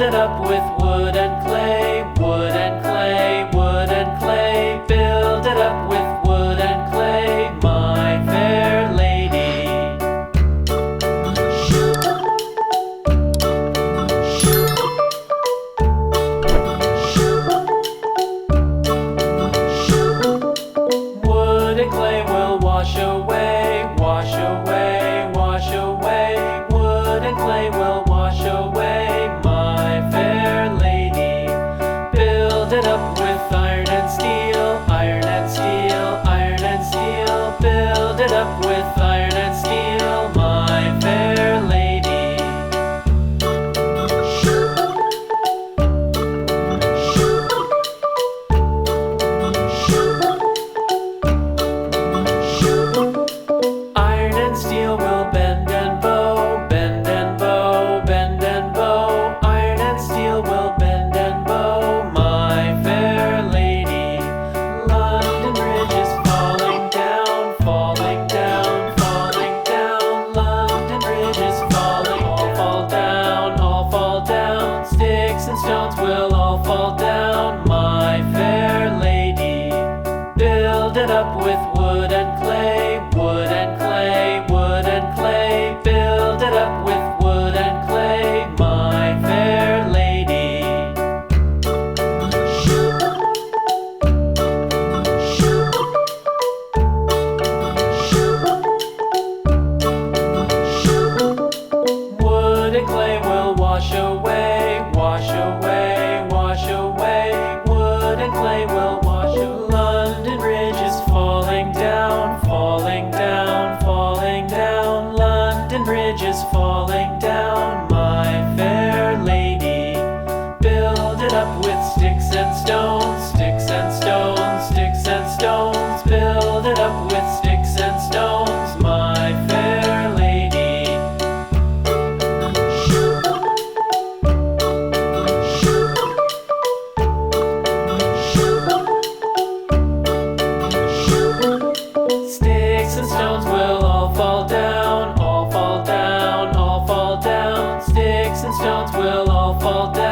it up with wood and clay, wood and clay, wood and clay. Build it up with wood and clay, my fair lady. Wood and clay will wash away, wash away, wash away. Wood and clay will wash away, my fair lady. Build it up with iron and steel, iron and steel, iron and steel. Build it up with iron and steel, my fair lady. Iron and steel will bend and bow, bend and bow, bend and bow. Iron and steel will bend and bow, my fair lady. London Bridge is falling down, falling down, falling down. London Bridge is falling, all fall down, all fall down. Sticks and stones will all fall down, my fair lady. Build it up with wood and clay, wood and clay, wood and clay. Build it up with wood and clay, my fair lady. Wood and clay will wash away, wash away, wash away. Wood and clay will wash away. London Bridge is falling down, falling down, falling down. London Bridge is falling down, my fair lady. Build it up with sticks and stones, sticks and stones, sticks and stones. Build it up with sticks and stones, my fair lady. Sticks and stones will all fall down, all fall down, all fall down. Sticks and stones will all fall down.